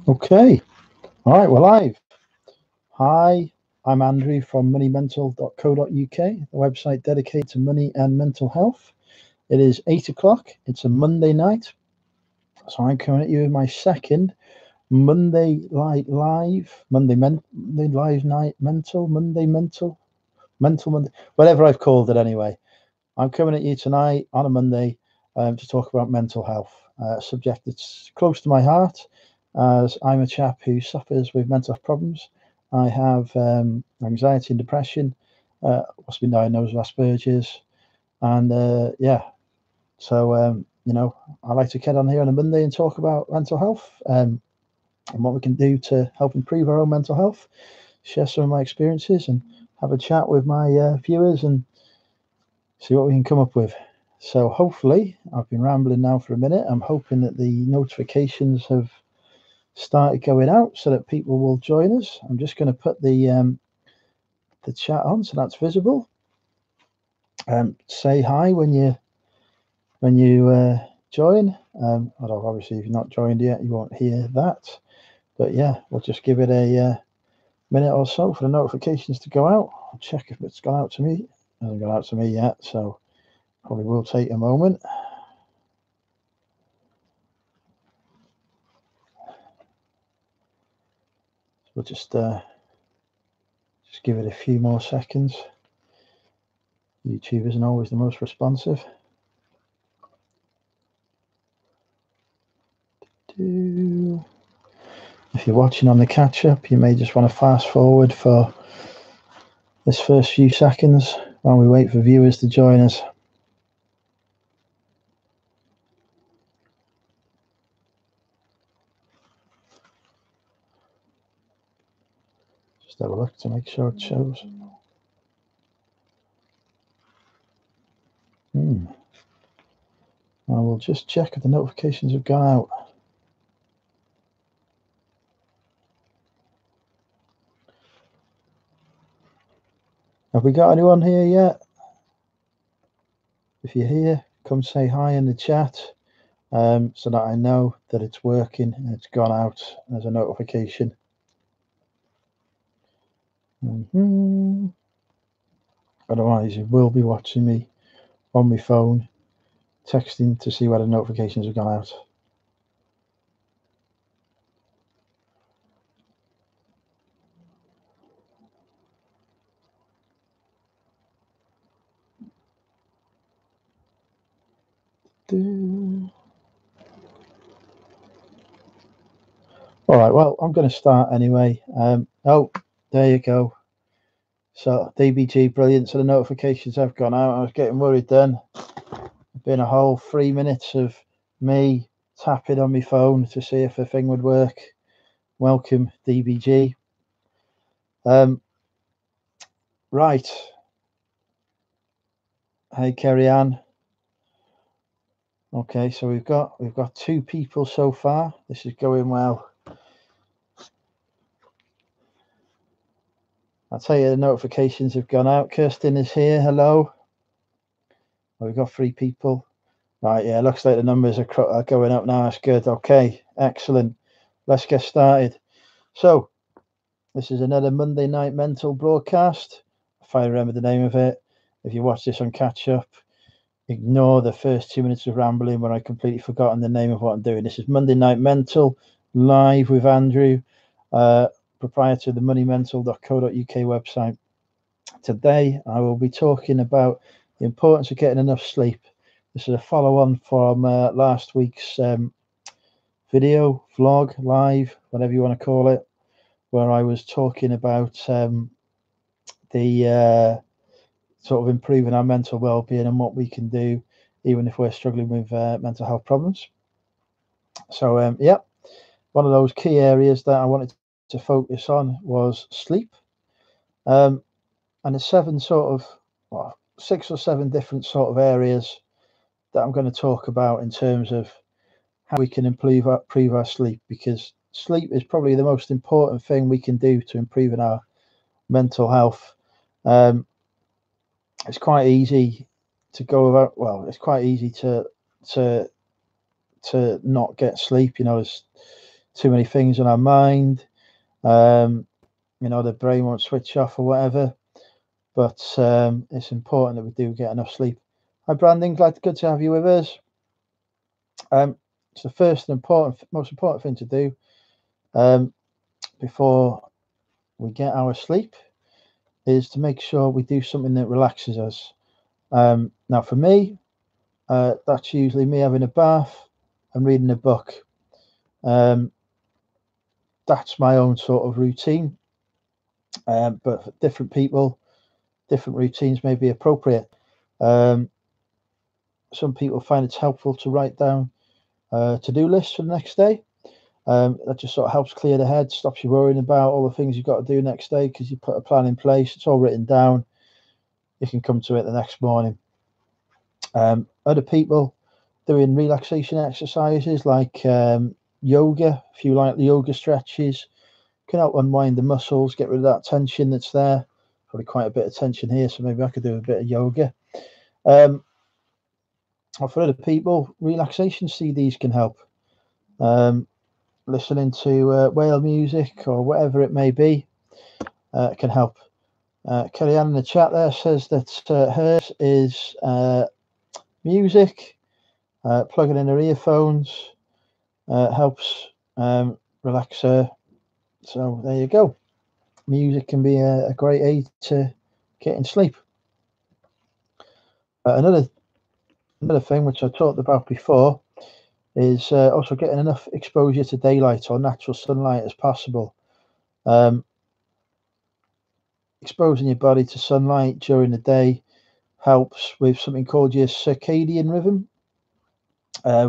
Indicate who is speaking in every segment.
Speaker 1: Okay. All right, we're live. Hi, I'm Andrew from moneymental.co.uk, the website dedicated to money and mental health. It is 8 o'clock. It's a Monday night. So I'm coming at you with my second Monday Monday live night mental Monday, whatever I've called it anyway. I'm coming at you tonight on a Monday to talk about mental health, a subject that's close to my heart, as I'm a chap who suffers with mental health problems. I have anxiety and depression, what's been diagnosed with Asperger's, and so I like to get on here on a Monday and talk about mental health and what we can do to help improve our own mental health, share some of my experiences, and have a chat with my viewers and see what we can come up with. So hopefully, I've been rambling now for a minute. I'm hoping that the notifications have started going out so that people will join us. I'm just going to put the chat on so that's visible. Say hi when you join. Although obviously if you're not joined yet, you won't hear that. But yeah, we'll just give it a minute or so for the notifications to go out. I'll check if it's gone out to me. It hasn't gone out to me yet, so probably will take a moment. We'll just give it a few more seconds. YouTube isn't always the most responsive. If you're watching on the catch up, you may just want to fast forward for this first few seconds while we wait for viewers to join us. Just have a look to make sure it shows. I will just check if the notifications have gone out. Have we got anyone here yet? If you're here, come say hi in the chat so that I know that it's working and it's gone out as a notification. Otherwise, you will be watching me on my phone, texting to see whether notifications have gone out. All right, well, I'm going to start anyway. Oh, there you go. So, DBG, brilliant. So the notifications have gone out. I was getting worried then. It's been a whole 3 minutes of me tapping on my phone to see if the thing would work. Welcome, DBG. Right. Hey, Kerry Ann. Okay, so we've got 2 people so far. This is going well. I'll tell you the notifications have gone out. Kirsten is here. Hello. Oh, we've got 3 people. Right, yeah, looks like the numbers are going up now. That's good. Okay, excellent. Let's get started. So, this is another Monday Night Mental broadcast, if I remember the name of it. If you watch this on catch up, ignore the first 2 minutes of rambling where I completely forgotten the name of what I'm doing. This is Monday Night Mental, live with Andrew, proprietor of the moneymental.co.uk website. Today, I will be talking about the importance of getting enough sleep. This is a follow-on from last week's video, vlog, live, whatever you want to call it, where I was talking about the sort of improving our mental well-being and what we can do even if we're struggling with mental health problems. So yeah, one of those key areas that I wanted to focus on was sleep, and there's 6 or 7 different sort of areas that I'm going to talk about in terms of how we can improve our sleep, because sleep is probably the most important thing we can do to improving our mental health. It's quite easy to go about. Well, it's quite easy to not get sleep. You know, too many things on our mind. The brain won't switch off or whatever. But it's important that we do get enough sleep. Hi, Brandon. Good to have you with us. It's the first and most important thing to do before we get our sleep is to make sure we do something that relaxes us. Now, for me, that's usually me having a bath and reading a book. That's my own sort of routine. But for different people, different routines may be appropriate. Some people find it's helpful to write down to-do lists for the next day. That just sort of helps clear the head, stops you worrying about all the things you've got to do next day because you put a plan in place. It's all written down. You can come to it the next morning. Other people doing relaxation exercises like yoga, if you like the yoga stretches, can help unwind the muscles, get rid of that tension that's there. Probably quite a bit of tension here, so maybe I could do a bit of yoga. Or for other people, relaxation CDs can help. Listening to whale music or whatever it may be can help. Kellyanne in the chat there says that hers is music, plugging in her earphones helps relax her. So there you go. Music can be a great aid to getting sleep. Another thing which I talked about before is also getting enough exposure to daylight or natural sunlight as possible. Exposing your body to sunlight during the day helps with something called your circadian rhythm,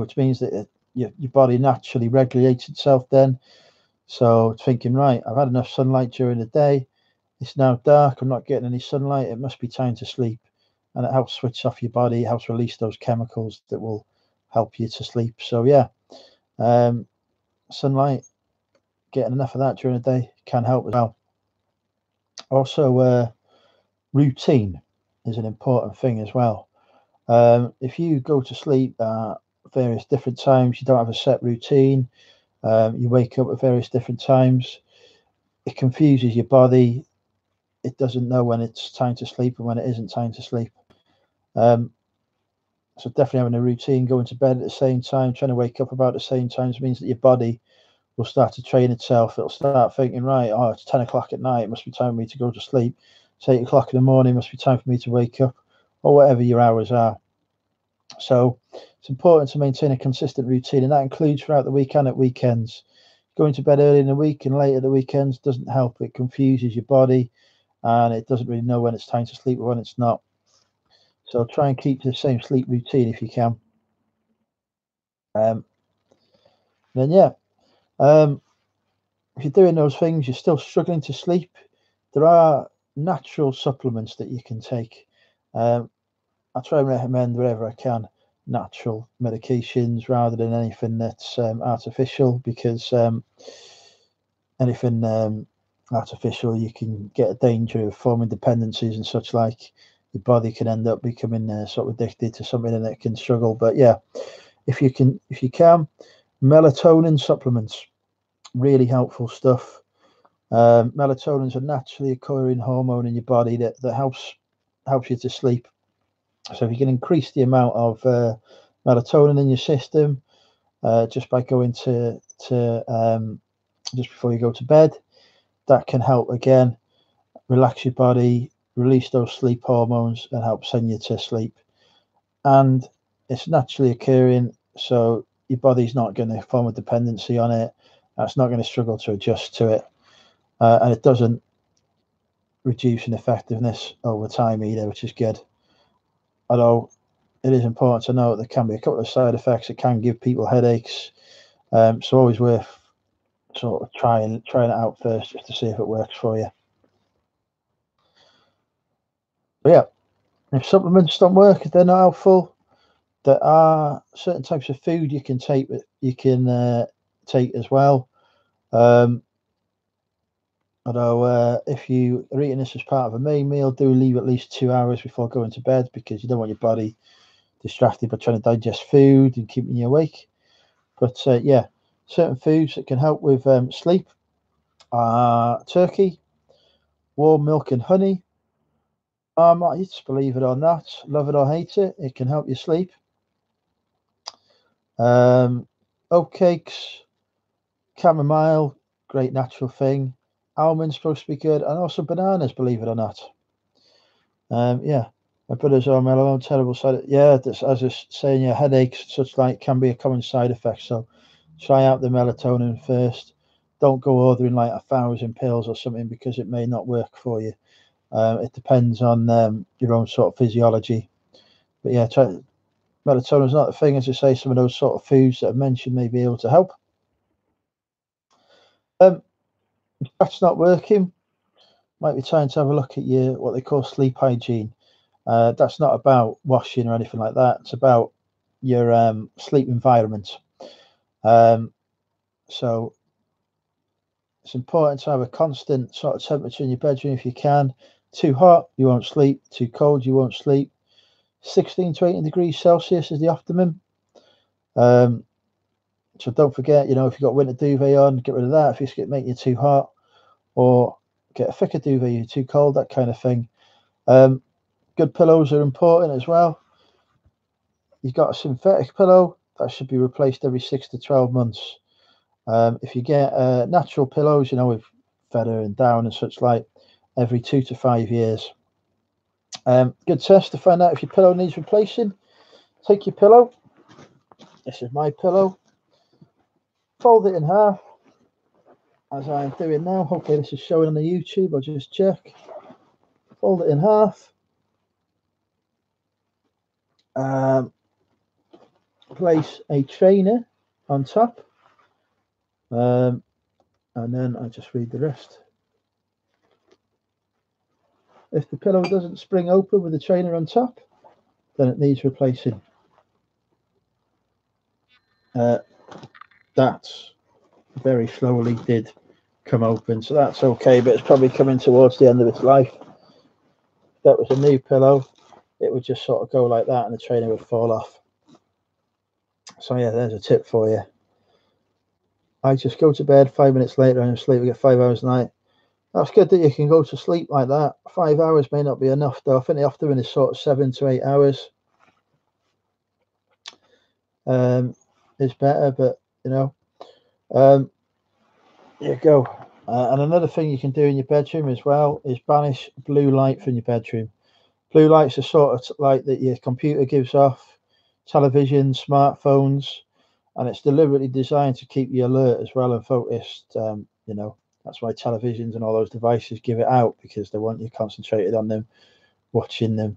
Speaker 1: which means that your body naturally regulates itself then. So thinking, right, I've had enough sunlight during the day. It's now dark. I'm not getting any sunlight. It must be time to sleep. And it helps switch off your body. It helps release those chemicals that will help you to sleep. So yeah, sunlight, getting enough of that during the day can help as well. Also, routine is an important thing as well. If you go to sleep at various different times, you don't have a set routine, you wake up at various different times, it confuses your body. It doesn't know when it's time to sleep and when it isn't time to sleep. So definitely having a routine, going to bed at the same time, trying to wake up about the same times means that your body will start to train itself. It'll start thinking, right, oh, it's 10 o'clock at night. It must be time for me to go to sleep. It's 8 o'clock in the morning. It must be time for me to wake up, or whatever your hours are. So it's important to maintain a consistent routine, and that includes throughout the week and at weekends. Going to bed early in the week and late at the weekends doesn't help. It confuses your body, and it doesn't really know when it's time to sleep or when it's not. So try and keep the same sleep routine if you can. Then yeah, if you're doing those things, you're still struggling to sleep, there are natural supplements that you can take. I try and recommend wherever I can natural medications rather than anything that's artificial, because anything artificial, you can get a danger of forming dependencies and such like. Your body can end up becoming sort of addicted to something and it can struggle. But yeah, if you can, melatonin supplements, really helpful stuff. Melatonin is a naturally occurring hormone in your body that helps you to sleep. So if you can increase the amount of melatonin in your system just by going to just before you go to bed, that can help again relax your body, release those sleep hormones, and help send you to sleep. And it's naturally occurring, so your body's not going to form a dependency on it. It's not going to struggle to adjust to it, and it doesn't reduce in effectiveness over time either, which is good. Although it is important to note there can be a couple of side effects. It can give people headaches, so always worth sort of trying it out first just to see if it works for you. But yeah, if supplements don't work, if they're not helpful, there are certain types of food you can take take as well. Although if you are eating this as part of a main meal, do leave at least 2 hours before going to bed, because you don't want your body distracted by trying to digest food and keeping you awake. But yeah, certain foods that can help with sleep are turkey, warm milk and honey. Marmite, believe it or not, love it or hate it, it can help you sleep. Oat cakes, chamomile, great natural thing. Almonds supposed to be good, and also bananas, believe it or not. Yeah, my brother's on melatonin, terrible side. Yeah, this, as I was saying, yeah, headaches, such like, can be a common side effect. So try out the melatonin first. Don't go ordering like 1,000 pills or something because it may not work for you. It depends on your own sort of physiology. But yeah, melatonin is not the thing. As I say, some of those sort of foods that I mentioned may be able to help. If that's not working, might be time to have a look at your what they call sleep hygiene. That's not about washing or anything like that. It's about your sleep environment. Um, so it's important to have a constant sort of temperature in your bedroom if you can. Too hot, you won't sleep. Too cold, you won't sleep. 16 to 18 degrees Celsius is the optimum. So don't forget, if you've got winter duvet on, get rid of that if it's making you too hot, or get a thicker duvet, you're too cold, that kind of thing. Good pillows are important as well. You've got a synthetic pillow, that should be replaced every 6 to 12 months. If you get natural pillows, with feather and down and such like, every 2 to 5 years. Good test to find out if your pillow needs replacing. Take your pillow. This is my pillow. Fold it in half, as I'm doing now. Hopefully this is showing on the YouTube. I'll just check. Fold it in half. Place a trainer on top. And then I just read the rest. If the pillow doesn't spring open with the trainer on top, then it needs replacing. That very slowly did come open, so that's okay, but it's probably coming towards the end of its life. If that was a new pillow, it would just sort of go like that and the trainer would fall off. So yeah, there's a tip for you. I just go to bed 5 minutes later and sleep. We get 5 hours a night. That's good that you can go to sleep like that. 5 hours may not be enough though. I think the optimum is sort of 7 to 8 hours. Is better, but you go. And another thing you can do in your bedroom as well is banish blue light from your bedroom. Blue light's a sort of light that your computer gives off, television, smartphones, and it's deliberately designed to keep you alert as well and focused. That's why televisions and all those devices give it out, because they want you concentrated on them, watching them.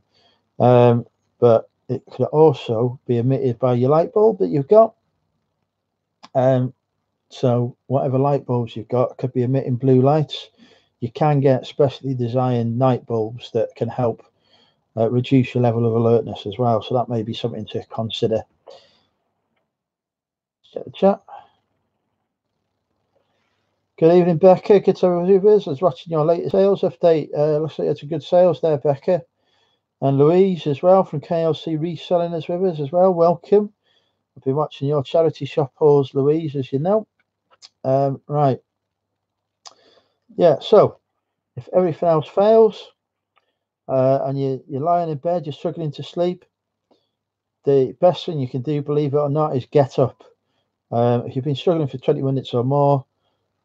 Speaker 1: But it could also be emitted by your light bulb that you've got. So whatever light bulbs you've got could be emitting blue lights. You can get specially designed night bulbs that can help reduce your level of alertness as well. So that may be something to consider. Get the chat. Good evening, Becca. Good to have you with us. I was watching your latest sales update. Looks like it's a good sales there, Becca. And Louise as well from KLC Reselling is with us as well. Welcome. I've been watching your charity shop hauls, Louise, as you know. Right. Yeah, so if everything else fails and you're lying in bed, you're struggling to sleep, the best thing you can do, believe it or not, is get up. If you've been struggling for 20 minutes or more,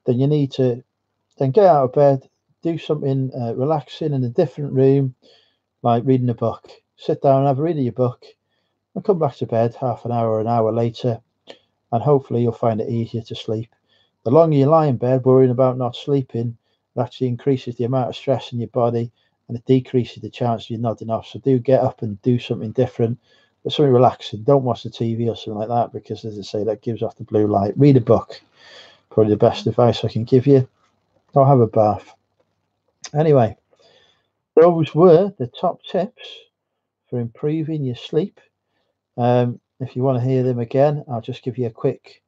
Speaker 1: then you need to then get out of bed, do something relaxing in a different room, like reading a book. Sit down and have a read of your book and come back to bed half an hour later, and hopefully you'll find it easier to sleep. The longer you lie in bed worrying about not sleeping, it actually increases the amount of stress in your body and it decreases the chance of you nodding off. So do get up and do something different, but something relaxing. Don't watch the TV or something like that, because as I say, that gives off the blue light. Read a book. Probably the best advice I can give you. Don't have a bath. Anyway, those were the top tips for improving your sleep. If you want to hear them again, I'll just give you a quick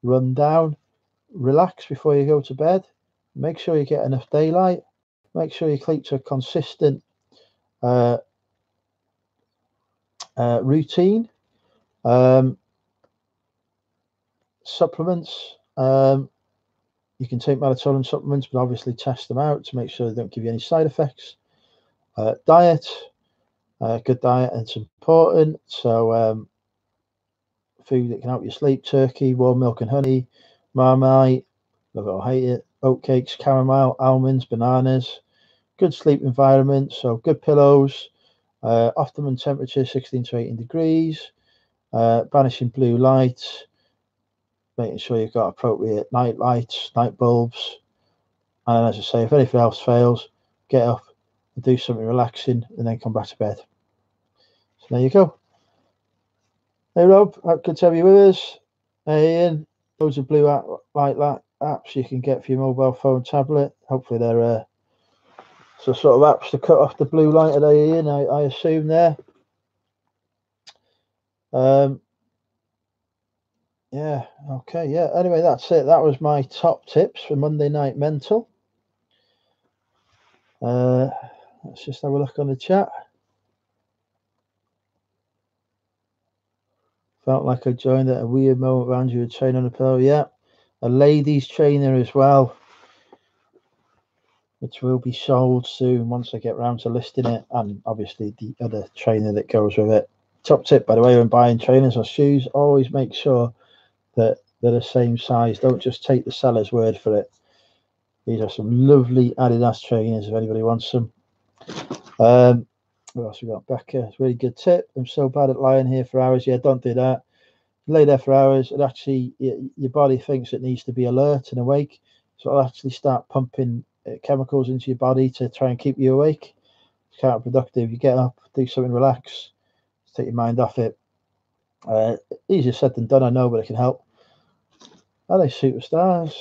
Speaker 1: rundown. Relax before you go to bed. Make sure you get enough daylight. Make sure you keep to a consistent routine. Supplements You can take melatonin supplements, but obviously test them out to make sure they don't give you any side effects. Diet, good diet, and it's important. So food that can help you sleep: turkey, warm milk and honey, marmite, love it or hate it, oatcakes, caramel, almonds, bananas. Good sleep environment, so good pillows, optimum temperature 16 to 18 degrees, banishing blue light, making sure you've got appropriate night lights, night bulbs. And as I say, if anything else fails, get up and do something relaxing and then come back to bed. So there you go. Hey Rob, good to have you with us. Hey Ian, loads of blue light apps you can get for your mobile phone, tablet. Hopefully they're so sort of apps to cut off the blue light today, Ian. I assume there. Yeah, okay, yeah. Anyway, that's it. That was my top tips for Monday Night Mental. Let's just have a look on the chat. Felt like I joined at a weird moment around you were training on a pillow. Yeah, a ladies trainer as well, which will be sold soon once I get round to listing it, and obviously the other trainer that goes with it. Top tip, by the way, when buying trainers or shoes, always make sure that they're the same size. Don't just take the seller's word for it. These are some lovely Adidas trainers if anybody wants them. What else we got? Becca, it's a really good tip. I'm so bad at lying here for hours. Yeah, don't do that. Lay there for hours, and actually your body thinks it needs to be alert and awake, so it'll actually start pumping chemicals into your body to try and keep you awake. It's counterproductive. You get up, do something, relax, take your mind off it. Easier said than done, I know, but it can help. Are they superstars?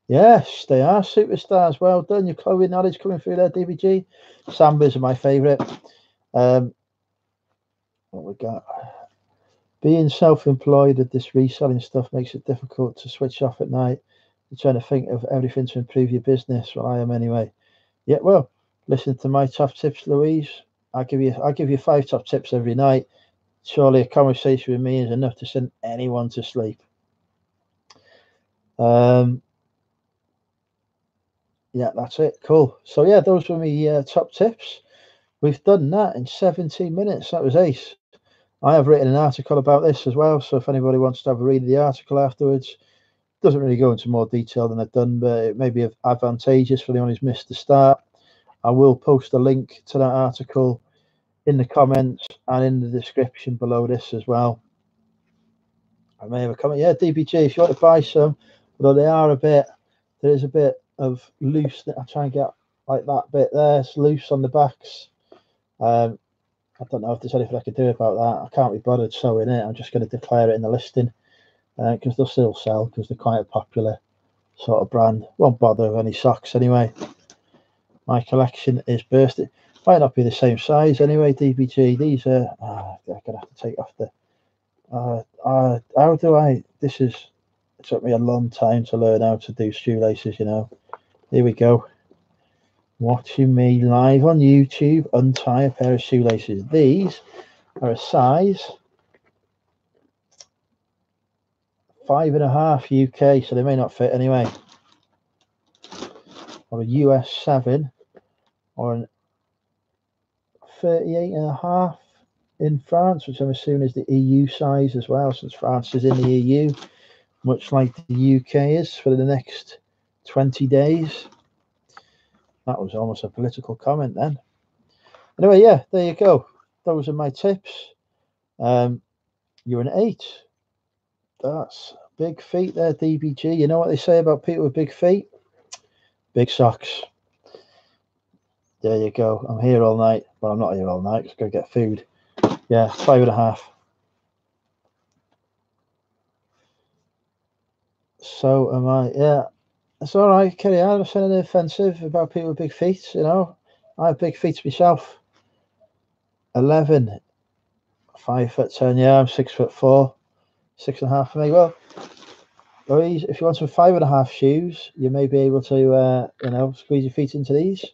Speaker 1: Yes, they are superstars. Well done. Your clothing knowledge coming through there, DBG. Sambas are my favourite. What we got? Being self-employed with this reselling stuff makes it difficult to switch off at night. You're trying to think of everything to improve your business. Well, I am anyway. Yeah, well, listen to my top tips, Louise. I'll give you 5 top tips every night. Surely a conversation with me is enough to send anyone to sleep. Yeah, that's it. Cool. So yeah, those were my top tips. We've done that in 17 minutes. That was ace. I have written an article about this as well. So if anybody wants to have a read of the article afterwards, doesn't really go into more detail than I've done, but it may be advantageous for anyone who's missed the start. I will post a link to that article in the comments and in the description below this as well. I may have a comment. Yeah, DBG, if you want to buy some, although there is a bit of loose that I try and get like that bit there. It's loose on the backs. I don't know if there's anything I can do about that. I can't be bothered sewing it. I'm just going to declare it in the listing because they'll still sell because they're quite a popular sort of brand. Won't bother with any socks anyway. My collection is bursting. Might not be the same size anyway, DBG. These are. I'm gonna have to take off the. How do I? It took me a long time to learn how to do shoelaces. You know. Here we go. Watching me live on YouTube untie a pair of shoelaces. These are a size 5.5 UK, so they may not fit anyway. Or a US 7, or an 38.5 in France, which I'm assuming is the EU size as well, since France is in the EU, much like the UK is for the next 20 days. That was almost a political comment then. Anyway, yeah, there you go. Those are my tips. You're an 8. That's big feet there, DBG. You know what they say about people with big feet? Big socks. There you go. I'm here all night. Well, I'm not here all night. Just go get food. Yeah, 5.5. So am I. Yeah, it's all right. Carry on. I'm saying anything offensive about people with big feet. You know, I have big feet myself. 11, 5'10". Yeah, I'm 6'4", 6.5 for me. Well, Louise, if you want some 5.5 shoes, you may be able to, squeeze your feet into these.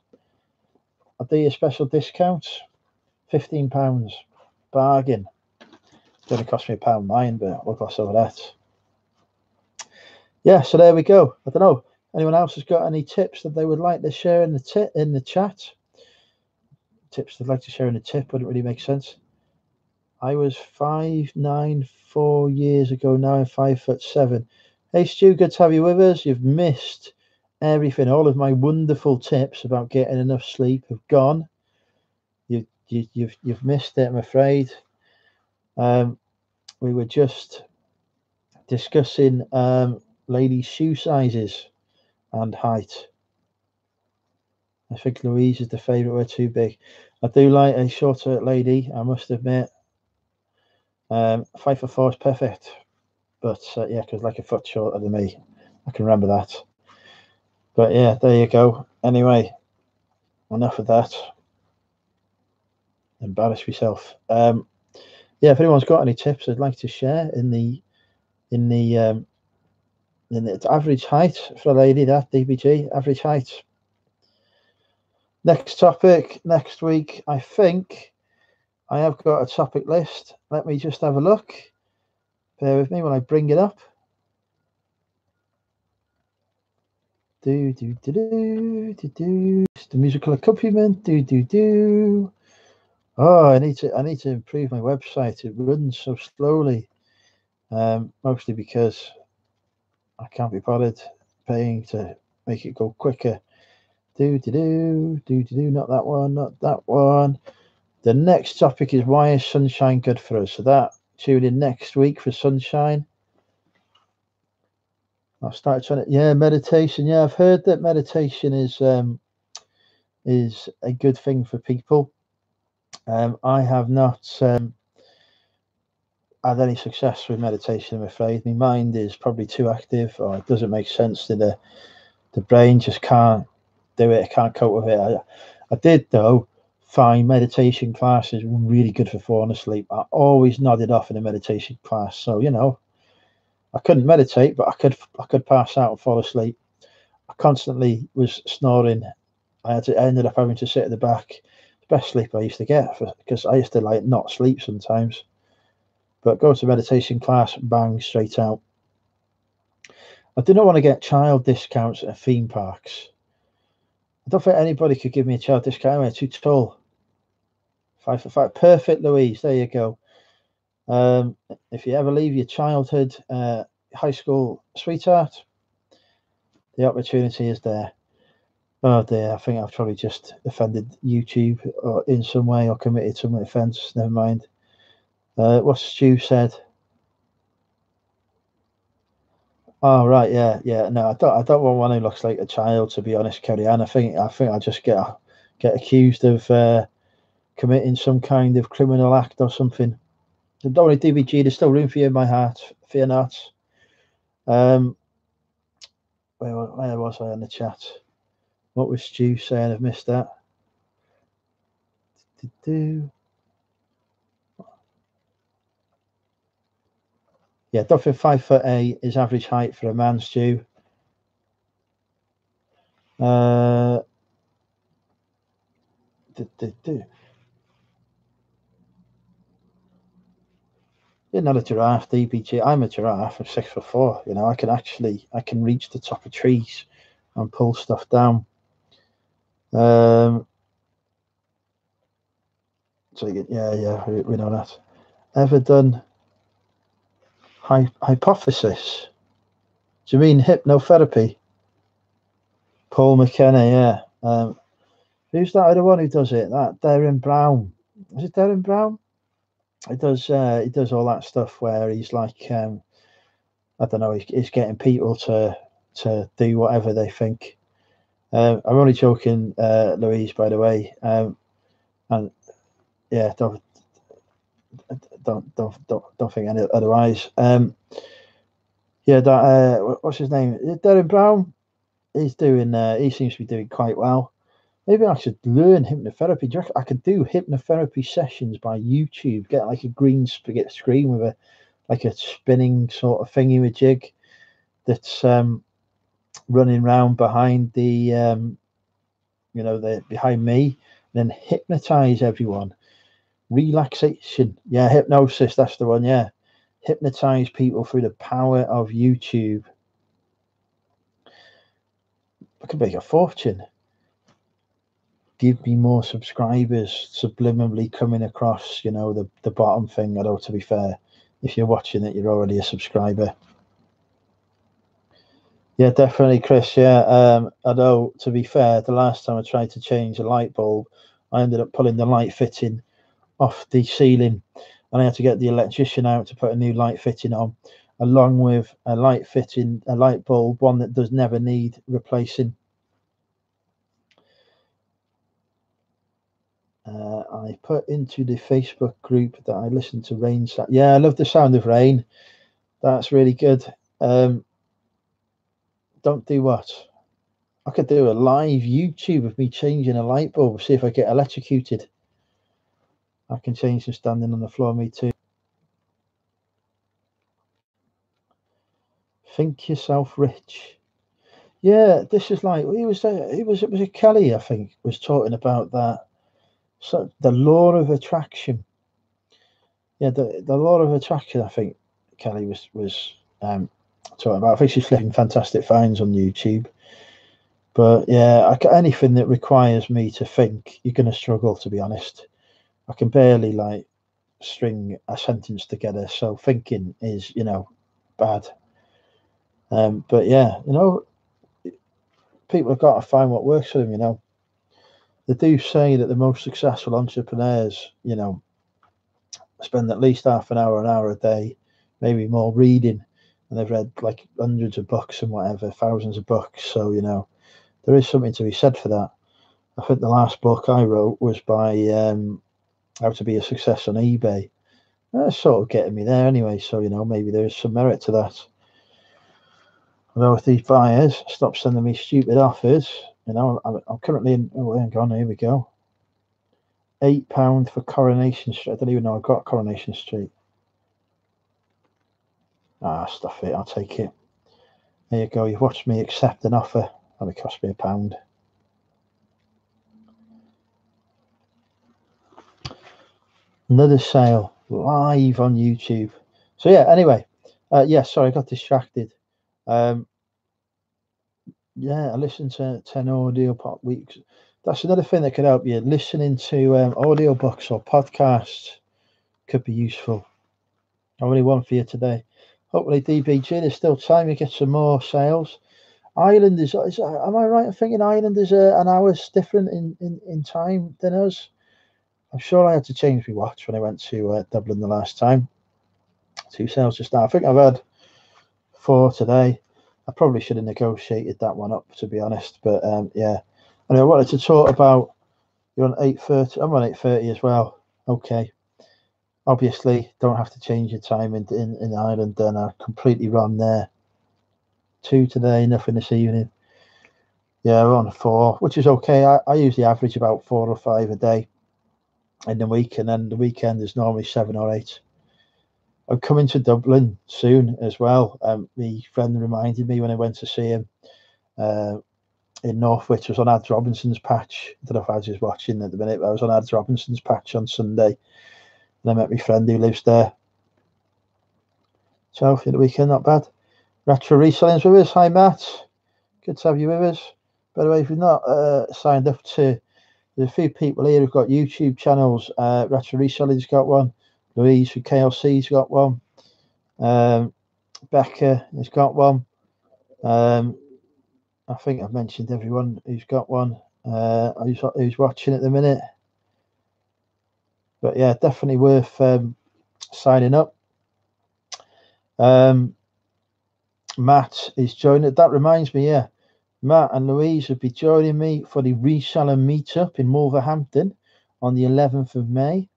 Speaker 1: I'll do you a special discount, £15, bargain. It's going to cost me £1 mine, but we'll gloss over that. yeah, so there we go. I don't know. Anyone else has got any tips that they would like to share in the chat? Tips they'd like to share in the tip wouldn't really make sense. I was 5'9" 4 years ago. Now I'm 5'7". Hey Stu, good to have you with us. You've missed everything. All of my wonderful tips about getting enough sleep have gone. You've missed it, I'm afraid. We were just discussing ladies' shoe sizes and height. I think Louise is the favourite. We're too big. I do like a shorter lady, I must admit. 5'4" is perfect, but yeah, because like a foot shorter than me. I can remember that. But yeah, there you go. Anyway, enough of that. Embarrass myself. Yeah, if anyone's got any tips I'd like to share in the average height for a lady, that DBG average height. Next topic next week. I think I have got a topic list. Let me just have a look. Bear with me when I bring it up. Do do do do do do. The musical accompaniment. Do do do. Oh, I need to improve my website. It runs so slowly. Mostly because I can't be bothered paying to make it go quicker. Do do do do do do. Not that one. Not that one. The next topic is why is sunshine good for us? So that tune in next week for sunshine. I'll start trying to meditation. Yeah, I've heard that meditation is a good thing for people. I have not had any success with meditation, I'm afraid. My mind is probably too active, or it doesn't make sense to the brain. Just can't do it. I can't cope with it. I did though find meditation classes really good for falling asleep. I always nodded off in a meditation class, so I couldn't meditate, but I could pass out and fall asleep. I constantly was snoring. I ended up having to sit at the back. The best sleep I used to get because I used to like not sleep sometimes. But go to meditation class, bang, straight out. I do not want to get child discounts at theme parks. I don't think anybody could give me a child discount. I'm too tall. 5'5". Perfect, Louise. There you go. If you ever leave your childhood high school sweetheart, the opportunity is there. Oh dear, I think I've probably just offended YouTube or in some way or committed some offence. Never mind. What Stu said. Oh right, yeah. No, I don't want one who looks like a child. To be honest, Kerry Ann, I think I'll just get accused of committing some kind of criminal act or something. So don't worry, DBG. There's still room for you in my heart. Fear not. Where was I on the chat? What was Stu saying? I've missed that. Yeah, don't think 5'8" is average height for a man, Stu. You're not a giraffe, DBG. I'm a giraffe. I'm 6'4". I can reach the top of trees and pull stuff down. So yeah, we know that. Ever done hypothesis? Do you mean hypnotherapy? Paul McKenna, yeah. Who's that other one who does it? That Darren Brown. Is it Darren Brown? He does all that stuff where he's like I don't know, he's getting people to do whatever they think. I'm only joking, Louise, by the way. And yeah, don't think any otherwise. Yeah, that what's his name? Darren Brown. He seems to be doing quite well. Maybe I should learn hypnotherapy. I could do hypnotherapy sessions by YouTube. Get like a green spaghetti screen with a spinning sort of thingy with jig that's running around behind the behind me, then hypnotize everyone. Relaxation, yeah, hypnosis, that's the one, yeah. Hypnotize people through the power of YouTube. I could make a fortune. Give me more subscribers, subliminally coming across, you know, the bottom thing. Although to be fair, if you're watching it, you're already a subscriber. Yeah, definitely, Chris. Yeah, although to be fair, the last time I tried to change a light bulb, I ended up pulling the light fitting off the ceiling, and I had to get the electrician out to put a new light fitting on, along with a light bulb, one that does never need replacing. I put into the Facebook group that I listen to rain. Yeah, I love the sound of rain. That's really good. Don't do what? I could do a live YouTube of me changing a light bulb, see if I get electrocuted. I can change them standing on the floor, me too. Think yourself rich. Yeah, this is like it was a Kelly, I think, was talking about that. So the law of attraction. Yeah, the law of attraction, I think Kelly was talking about. I think she's flipping fantastic finds on YouTube. But yeah, anything that requires me to think, you're going to struggle, to be honest. I can barely like string a sentence together, so thinking is, you know, bad. But yeah, you know, people have got to find what works for them. You know, they do say that the most successful entrepreneurs, you know, spend at least half an hour a day, maybe more, reading, and they've read like hundreds of books and whatever, thousands of books. So you know, there is something to be said for that. I think the last book I wrote was by How to Be a Success on eBay. That's sort of getting me there anyway. So you know, maybe there is some merit to that. Although if these buyers stop sending me stupid offers, you know, I'm currently in. Oh, hang on, here we go. £8 for Coronation Street. I don't even know I've got Coronation Street. Ah, stuff it. I'll take it. There you go. You've watched me accept an offer. That'll cost me £1. Another sale live on YouTube. So yeah. Anyway, yeah. Sorry, I got distracted. Yeah, I listen to 10 audio pop weeks. That's another thing that could help you. Listening to audio books or podcasts could be useful. Only one for you today. Hopefully, DBG, there's still time to get some more sales. Ireland is am I right in thinking Ireland is an hour's different in time than us? I'm sure I had to change my watch when I went to Dublin the last time. 2 sales just now. I think I've had 4 today. I probably should have negotiated that one up, to be honest. But yeah. And I wanted to talk about, you're on 8:30. I'm on 8:30 as well. Okay. Obviously, don't have to change your time in Ireland. Then I completely wrong there. 2 today, nothing this evening. Yeah, we're on 4, which is okay. I usually average about 4 or 5 a day in the week, and then the weekend is normally 7 or 8. I'm coming to Dublin soon as well. My friend reminded me when I went to see him in Northwich. I was on Ads Robinson's patch. I don't know if Ads is watching at the minute, but I was on Ads Robinson's patch on Sunday, and I met my friend who lives there. So for the weekend, not bad. Retro Reselling's with us. Hi, Matt. Good to have you with us. By the way, if you've not signed up to, there's a few people here who've got YouTube channels. Retro Reselling's got one. Louise from KLC's got one. Becca has got one. I think I've mentioned everyone who's got one, who's watching at the minute. But yeah, definitely worth signing up. Matt is joining. That reminds me, yeah, Matt and Louise will be joining me for the reseller meetup in Wolverhampton on the 11th of May,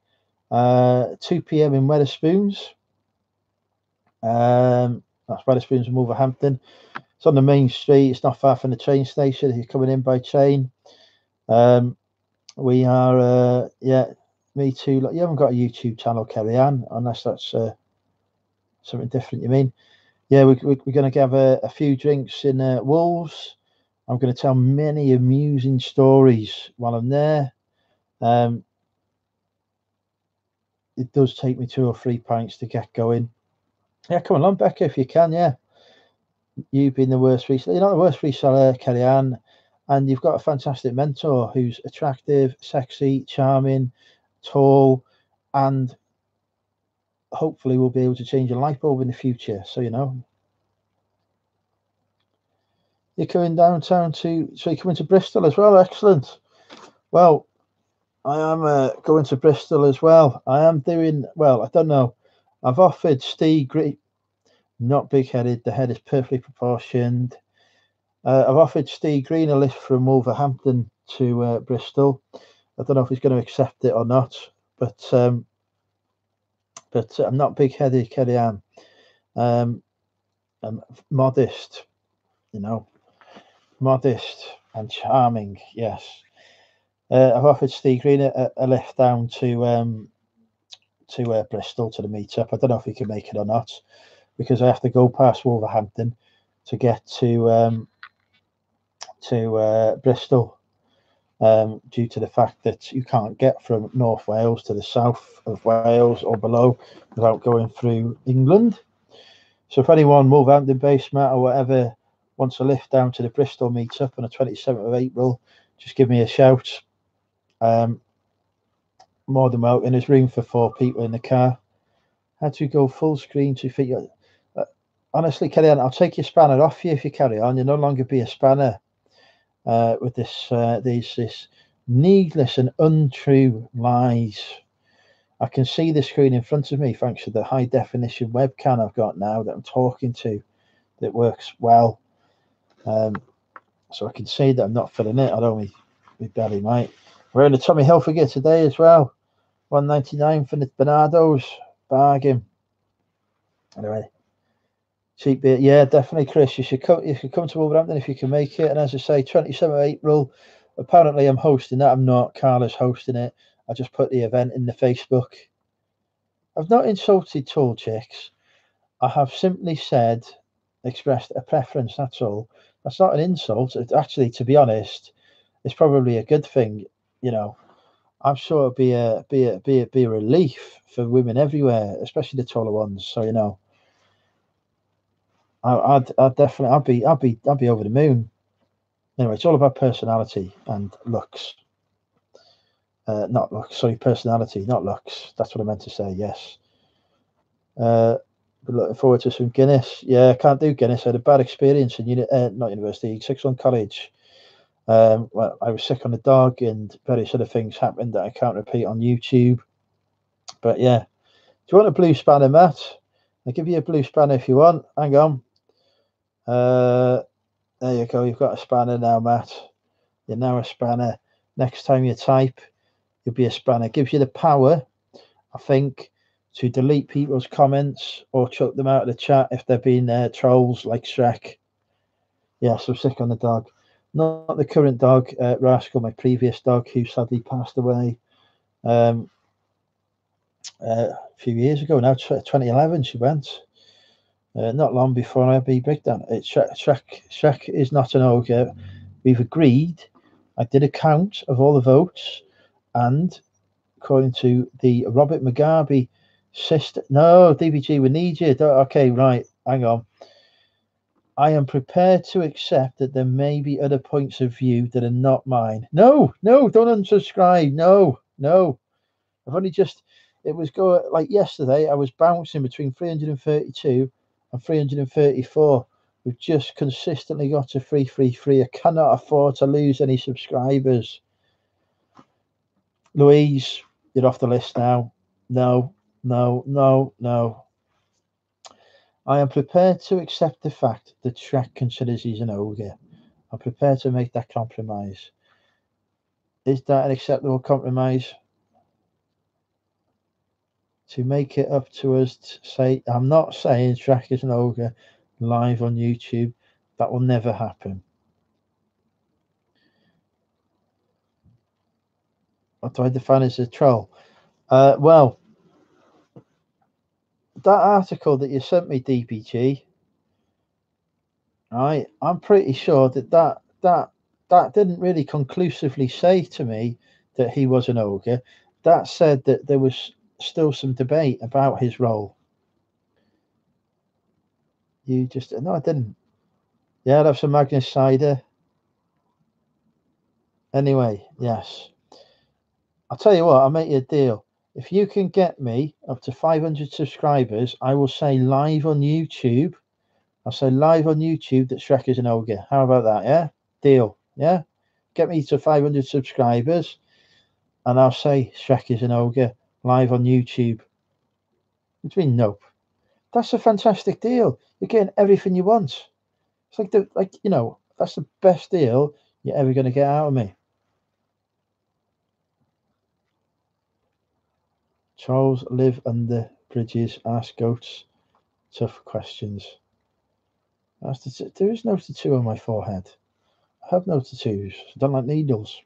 Speaker 1: 2 p.m. in Wetherspoons. That's Wetherspoons in Wolverhampton. It's on the main street. It's not far from the train station if you're coming in by train. We are, yeah, me too. Like, you haven't got a YouTube channel, Kerry Ann, unless that's something different, you mean? Yeah, we're going to have a few drinks in Wolves. I'm going to tell many amusing stories while I'm there. It does take me 2 or 3 pints to get going. Yeah, come along, Becca, if you can. Yeah, you being the worst reseller. You're not the worst reseller, Kerry Ann. and you've got a fantastic mentor who's attractive, sexy, charming, tall, and hopefully will be able to change your life bulb in the future. So, you know, you're coming downtown so you're coming to Bristol as well. Excellent. Well, I am going to Bristol as well. I am doing, well, I don't know. I've offered Steve Green, not big headed, the head is perfectly proportioned. I've offered Steve Green a lift from Wolverhampton to Bristol. I don't know if he's going to accept it or not, but I'm not big headed, Kelly Ann. I'm modest, you know, modest and charming. Yes. I've offered Steve Green a lift down to Bristol to the meetup. I don't know if he can make it or not because I have to go past Wolverhampton to get to Bristol. Due to the fact that you can't get from North Wales to the south of Wales or below without going through England. So if anyone Wolverhampton based, Matt, or whatever wants a lift down to the Bristol meetup on the 27th of April, just give me a shout. More than welcome. There's room for 4 people in the car. Had to go full screen to fit you. Honestly, Kelly, I'll take your spanner off you if you carry on. You'll no longer be a spanner. With this needless and untrue lies. I can see the screen in front of me thanks to the high definition webcam I've got now that I'm talking to that works well. So I can see that I'm not filling it, although my belly might. We're in the Tommy Hilfiger today as well. $1.99 for the Bernardo's. Bargain. Anyway. Cheap beer, yeah, definitely, Chris. You should come to Wolverhampton if you can make it. And as I say, 27th of April. Apparently, I'm hosting that. I'm not. Carla's hosting it. I just put the event in the Facebook. I've not insulted tall chicks. I have simply expressed a preference. That's all. That's not an insult. It's actually, to be honest, it's probably a good thing. You know, I'm sure it'd be a relief for women everywhere, especially the taller ones. So you know. I'd definitely, I'd be over the moon. Anyway, it's all about personality and looks. Not looks, sorry, personality, not looks. That's what I meant to say. Yes. But looking forward to some Guinness. Yeah, I can't do Guinness. I had a bad experience in not university, 6-1 college. Well, I was sick on the dog, and various other things happened that I can't repeat on YouTube. But yeah, do you want a blue spanner, Matt? I'll give you a blue spanner if you want. Hang on. There you go. You've got a spanner now, Matt. You're now a spanner. Next time you type, you'll be a spanner. Gives you the power, I think, to delete people's comments or chuck them out of the chat if they've been trolls like Shrek. Yeah, so sick on the dog. Not the current dog, Rascal, my previous dog, who sadly passed away a few years ago now, 2011 she went. Not long before I be breakdown. Shrek is not an ogre. We've agreed. I did a count of all the votes, and according to the Robert Mugabe system, no, DBG, we need you. Okay, right, hang on. I am prepared to accept that there may be other points of view that are not mine. No, don't unsubscribe. No. I've only just, it was like yesterday, I was bouncing between 332 and 334. We've just consistently got to 333. I cannot afford to lose any subscribers. Louise, you're off the list now. No. I am prepared to accept the fact that Shrek considers he's an ogre. I'm prepared to make that compromise. Is that an acceptable compromise? To make it up to us to say, I'm not saying Shrek is an ogre live on YouTube. That will never happen. What do I define as a troll? Well, that article that you sent me, DPG, right? I'm pretty sure that didn't really conclusively say to me that he was an ogre. That said that there was still some debate about his role. You just no, I didn't. Yeah, I'd have some Magnus cider. Anyway, yes. I'll tell you what, I'll make you a deal. If you can get me up to 500 subscribers, I will say live on YouTube. I'll say live on YouTube that Shrek is an ogre. How about that? Yeah? Deal. Yeah? Get me to 500 subscribers and I'll say Shrek is an ogre live on YouTube. What do you mean, nope? That's a fantastic deal. You're getting everything you want. It's like that's the best deal you're ever going to get out of me. Trolls live under bridges, ask goats tough questions. There is no tattoo on my forehead. I have no tattoos. I don't like needles.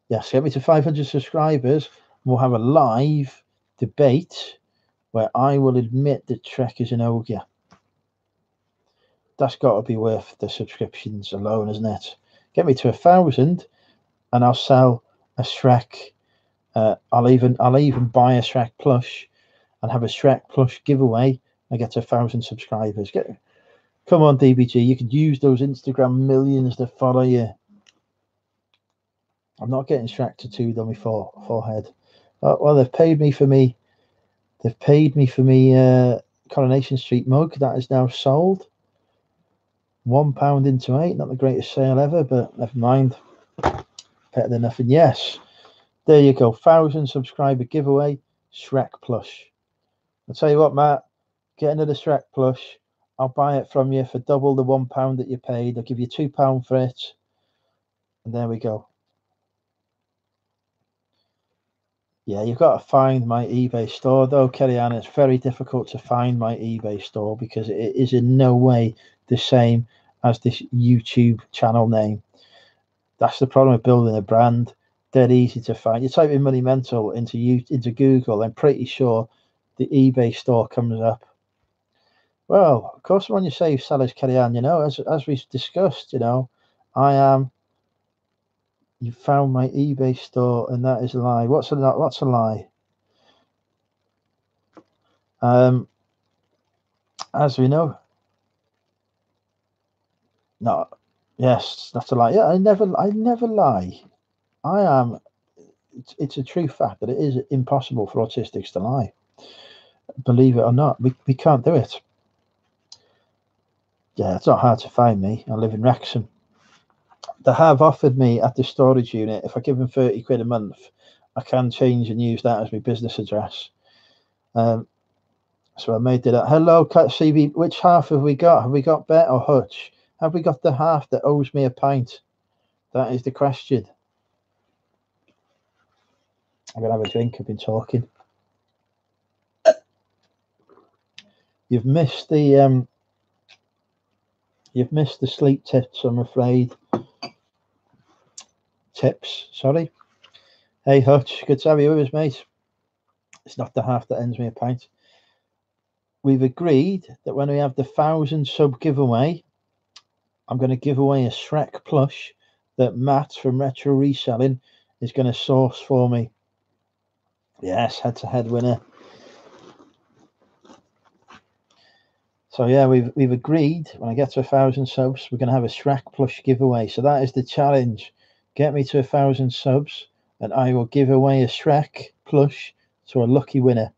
Speaker 1: Yes, get me to 500 subscribers. We'll have a live debate where I will admit that Shrek is an ogre. That's got to be worth the subscriptions alone, isn't it? Get me to 1,000, and I'll sell a Shrek. I'll even buy a Shrek plush, and have a Shrek plush giveaway. I get to 1,000 subscribers. Come on, DBG, you could use those Instagram millions to follow you. I'm not getting Shrek tattooed on my forehead. Well, they've paid me for me. They've paid me for me Coronation Street mug that is now sold. £1 into 8. Not the greatest sale ever, but never mind. Better than nothing. Yes. There you go. 1,000 subscriber giveaway. Shrek plush. I'll tell you what, Matt. Get another Shrek plush. I'll buy it from you for double the £1 that you paid. I'll give you £2 for it. And there we go. Yeah, you've got to find my eBay store, though, Kellyanne. It's very difficult to find my eBay store because it is in no way the same as this YouTube channel name. That's the problem with building a brand. Dead easy to find. You type in Money Mental into Google, I'm pretty sure the eBay store comes up. Well, of course, when you say sellers, Kellyanne, as we discussed, I am. You found my eBay store, and that is a lie. What's a lie? As we know, no, yes, that's a lie. Yeah, I never lie. I am. It's a true fact that it is impossible for autistics to lie. Believe it or not, we can't do it. Yeah, it's not hard to find me. I live in Wrexham. They have offered me at the storage unit, if I give them 30 quid a month, I can change and use that as my business address. So I made it up. Hello, Cat CB. Which half have we got? Have we got Bet or Hutch? Have we got the half that owes me a pint? That is the question. I'm gonna have a drink. I've been talking. You've missed the sleep tips, I'm afraid. Tips, sorry. Hey Hutch, good to have you with us, mate. It's not the half that ends me a pint. We've agreed that when we have the 1,000 sub giveaway, I'm going to give away a Shrek plush that Matt from Retro Reselling is going to source for me. Yes, head-to-head winner. So yeah, we've agreed when I get to 1,000 subs, we're going to have a Shrek plush giveaway. So that is the challenge. Get me to 1,000 subs, and I will give away a Shrek plush to a lucky winner.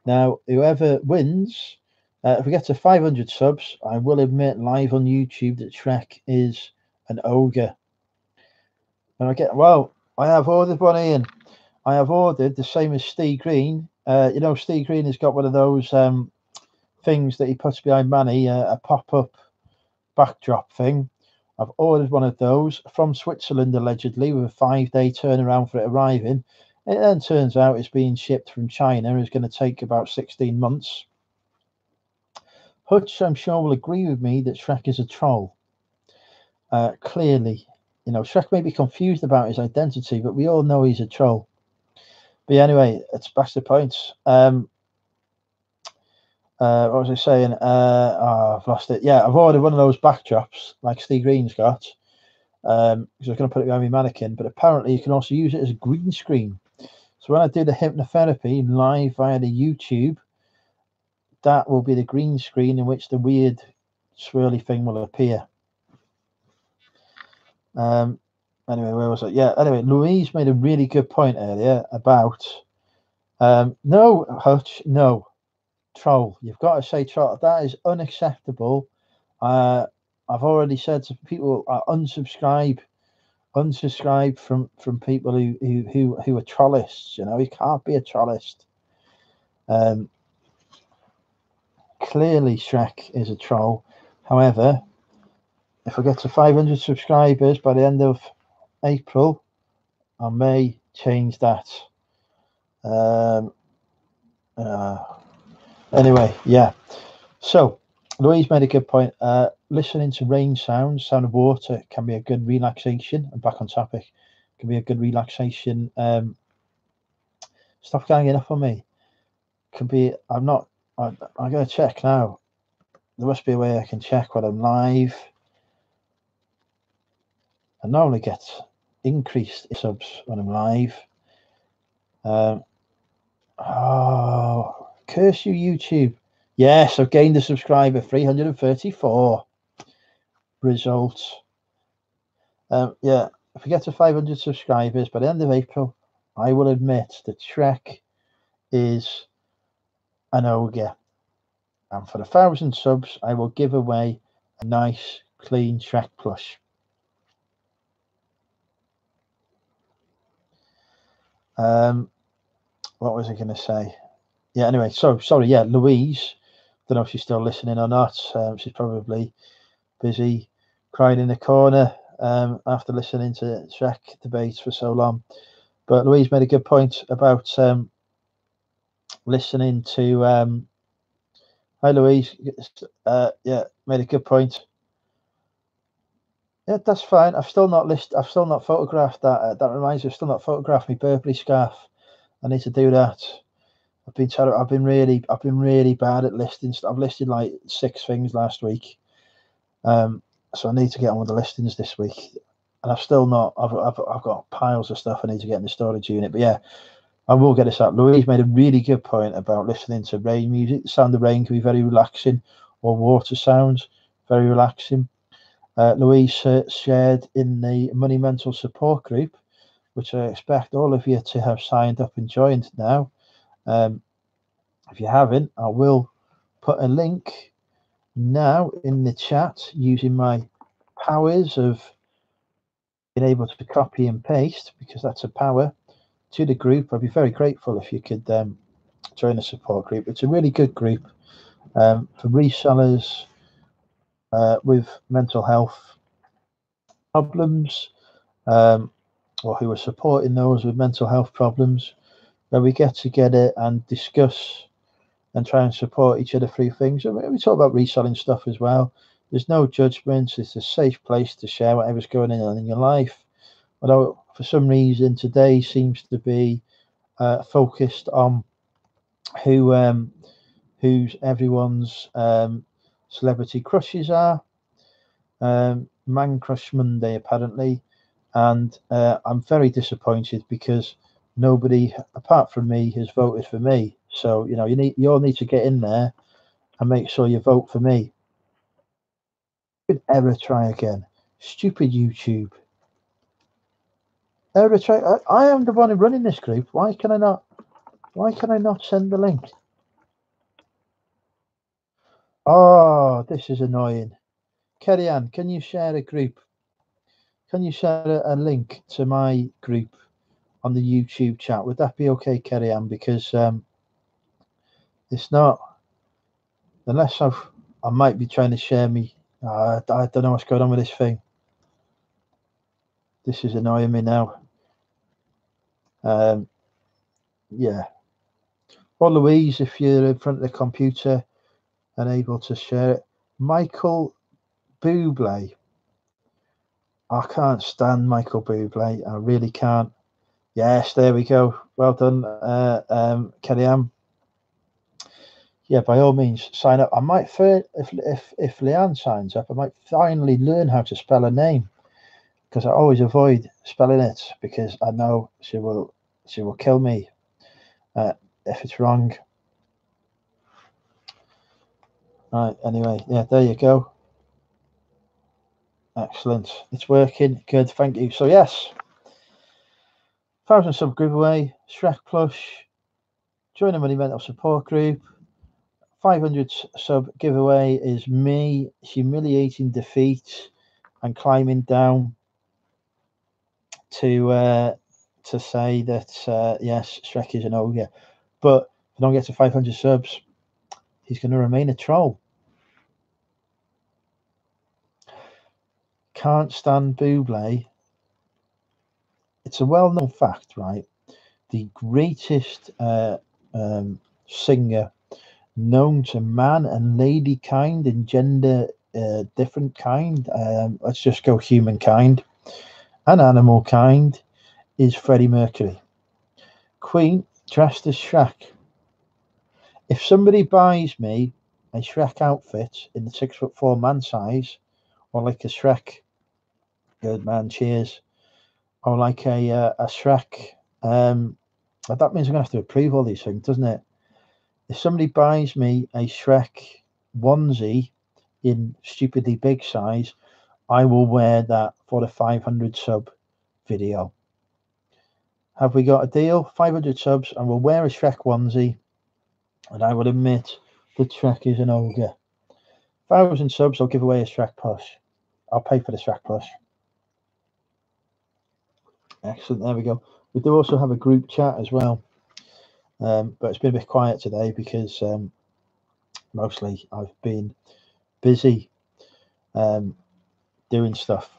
Speaker 1: Now, whoever wins, if we get to 500 subs, I will admit live on YouTube that Shrek is an ogre. And I have ordered one, Ian. I have ordered the same as Steve Green. Steve Green has got one of those things that he puts behind Manny, a pop-up backdrop thing. I've ordered one of those from Switzerland, allegedly, with a 5-day turnaround for it arriving. It then turns out it's being shipped from China and is going to take about 16 months. Hutch, I'm sure, will agree with me that Shrek is a troll. Clearly, Shrek may be confused about his identity, but we all know he's a troll. But anyway, that's the point. What was I saying? I've lost it. Yeah, I've ordered one of those backdrops like Steve Green's got. Because I was going to put it behind my mannequin, but apparently you can also use it as a green screen. So when I do the hypnotherapy live via the YouTube, that will be the green screen in which the weird swirly thing will appear. Anyway, where was it? Yeah. Anyway, Louise made a really good point earlier about no, Hutch, no, troll. You've got to say troll. That is unacceptable. I've already said to people, unsubscribe from people who are trollists. You know, you can't be a trollist. Clearly, Shrek is a troll. However, if I get to 500 subscribers by the end of April, I may change that. Anyway, yeah. So, Louise made a good point. Listening to rain sounds, sound of water, can be a good relaxation. And back on topic, can be a good relaxation. Stop ganging up on me. Can be. I'm not. I'm going to check now. There must be a way I can check when I'm live. I normally get increased subs when I'm live. Oh, curse you, YouTube. Yes, I've gained a subscriber, 334. Results. Yeah, if we get to 500 subscribers by the end of April, I will admit that Shrek is an ogre. And for 1,000 subs, I will give away a nice, clean Shrek plush. What was I going to say? Yeah, anyway, so sorry. Yeah, Louise, don't know if she's still listening or not. She's probably busy crying in the corner after listening to Shrek debates for so long. But Louise made a good point about listening to. Hi, Louise. Yeah, made a good point. Yeah, that's fine. I've still not photographed that. That reminds me, I've still not photographed my Burberry scarf. I need to do that. I've been really bad at listings. I've listed like 6 things last week. So I need to get on with the listings this week. And I've still not. I've got piles of stuff I need to get in the storage unit. But yeah, I will get this out. Louise made a really good point about listening to rain music. The sound of rain can be very relaxing, or water sounds, very relaxing. Louise shared in the Money Mental Support Group, which I expect all of you to have signed up and joined now. If you haven't, I will put a link now in the chat using my powers of being able to copy and paste, because that's a power, to the group. I'd be very grateful if you could join the support group. It's a really good group for resellers with mental health problems, or who are supporting those with mental health problems, where we get together and discuss and try and support each other through things. We talk about reselling stuff as well. There's no judgments. It's a safe place to share whatever's going on in your life. Although for some reason today seems to be focused on who's everyone's celebrity crushes are. Man Crush Monday apparently, and I'm very disappointed because nobody apart from me has voted for me. So you all need to get in there and make sure you vote for me. Good error, try again. Stupid YouTube. Error, try. I am the one running this group. Why can I not? Why can I not send the link? Oh, this is annoying. Kerry Ann, can you share a group? Can you share a link to my group on the YouTube chat? Would that be okay, Kerry Ann? Because it's not, unless I might be trying to share me. I don't know what's going on with this thing. This is annoying me now. Yeah. Well, Louise, if you're in front of the computer and able to share it. Michael Bublé. I can't stand Michael Bublé. I really can't. Yes, there we go. Well done, Kerry Ann. Yeah, by all means, sign up. I might, if Leanne signs up, I might finally learn how to spell her name, because I always avoid spelling it because I know she will kill me if it's wrong. Right. Anyway, yeah, there you go. Excellent. It's working. Good. Thank you. So yes, 1,000 sub giveaway, Shrek plush, join the Money Mental support group. 500 sub giveaway is me humiliating defeat and climbing down to say that yes, Shrek is an ogre. But if I don't get to 500 subs, he's going to remain a troll. Can't stand Bobble. It's a well-known fact, right? The greatest singer known to man and lady kind and gender different kind. Let's just go humankind and animal kind is Freddie Mercury. Queen dressed as Shrek. If somebody buys me a Shrek outfit in the 6'4" man size, or like a Shrek, good man, cheers, or like a Shrek, that means I'm gonna have to approve all these things, doesn't it? If somebody buys me a Shrek onesie in stupidly big size, I will wear that for the 500 sub video. Have we got a deal? 500 subs and we'll wear a Shrek onesie and I will admit that Shrek is an ogre. 1,000 subs, I'll give away a Shrek plush. I'll pay for the Shrek plush. Excellent, there we go. We do also have a group chat as well. But it's been a bit quiet today because mostly I've been busy doing stuff.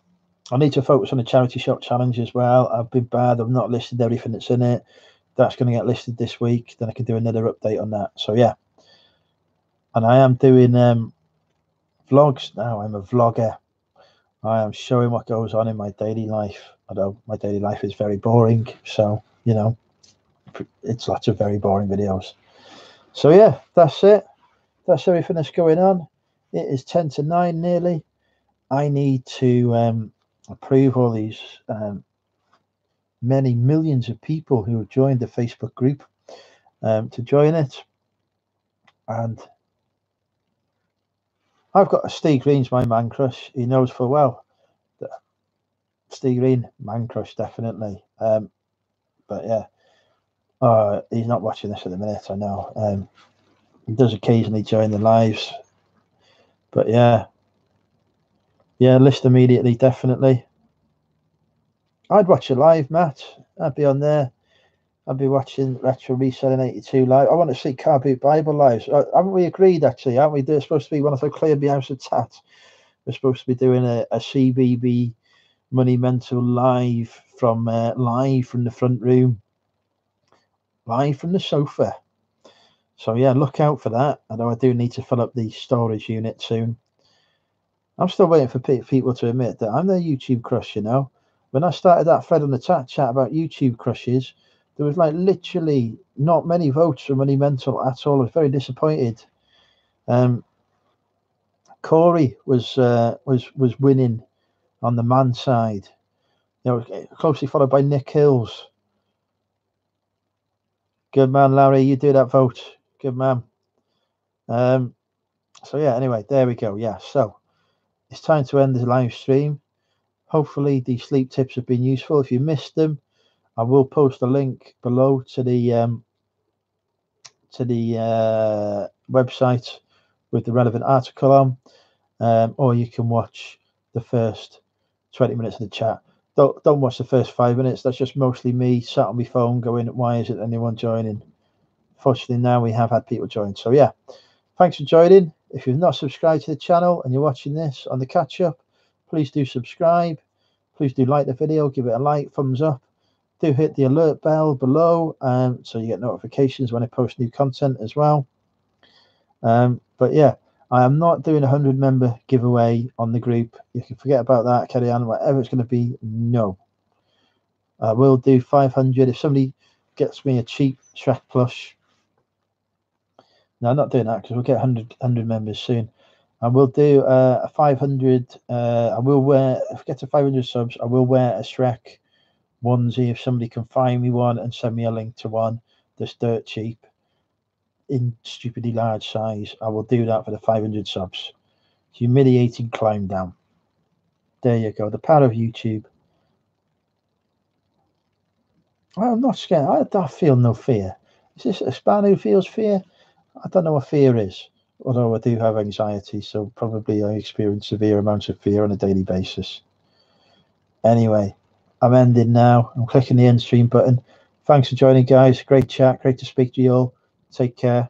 Speaker 1: I need to focus on the charity shop challenge as well. I've been bad. I've not listed everything that's in it. That's going to get listed this week. Then I can do another update on that. So yeah. And I am doing vlogs now. I'm a vlogger. I am showing what goes on in my daily life. Although my daily life is very boring. So, you know, it's lots of very boring videos. So yeah, that's it. That's everything that's going on. It is 10 to 9 nearly. I need to approve all these many millions of people who have joined the Facebook group to join it. And I've got Steve Green's my man crush. He knows full well that Steve Green, man crush, definitely. But yeah, he's not watching this at the minute, I know. He does occasionally join the lives. But yeah, list immediately, definitely. I'd watch a live, Matt. I'd be on there. I'd be watching Retro Reselling 82 live. I want to see Car Boot Bible lives. Haven't we agreed, actually? Aren't we? They're supposed to be one of the Clear House of Tat. We're supposed to be doing a CBB Money Mental live from the front room, live from the sofa. So yeah, look out for that. Although I do need to fill up the storage unit soon. I'm still waiting for people to admit that I'm their YouTube crush, you know. When I started that thread on the chat about YouTube crushes, there was like literally not many votes for Money Mental at all. I was very disappointed. Corey was winning on the man side, you know, closely followed by Nick Hills. Good man, Larry. You do that vote. Good man. So yeah. Anyway, there we go. Yeah. So it's time to end the live stream. Hopefully, the sleep tips have been useful. If you missed them, I will post a link below to the website with the relevant article on, or you can watch the first 20 minutes of the chat. Don't watch the first 5 minutes. That's just mostly me sat on my phone going, why isn't anyone joining? Fortunately, now we have had people join. So yeah, thanks for joining. If you've not subscribed to the channel and you're watching this on the catch up, please do subscribe. Please do like the video, give it a like, thumbs up. Do hit the alert bell below so you get notifications when I post new content as well. But yeah, I am not doing a 100 member giveaway on the group. You can forget about that, carry on, whatever it's going to be. No, I will do 500 if somebody gets me a cheap Shrek plush. No, I'm not doing that because we'll get 100 members soon. I will do a 500. I will wear, if I get to 500 subs, I will wear a Shrek onesie if somebody can find me one and send me a link to one that's dirt cheap in stupidly large size. I will do that for the 500 subs. Humiliating climb down. There you go. The power of YouTube. I'm not scared. I feel no fear. Is this a man who feels fear? I don't know what fear is, although I do have anxiety, so probably I experience severe amounts of fear on a daily basis. Anyway, I'm ending now. I'm clicking the end stream button. Thanks for joining, guys. Great chat. Great to speak to you all. Take care.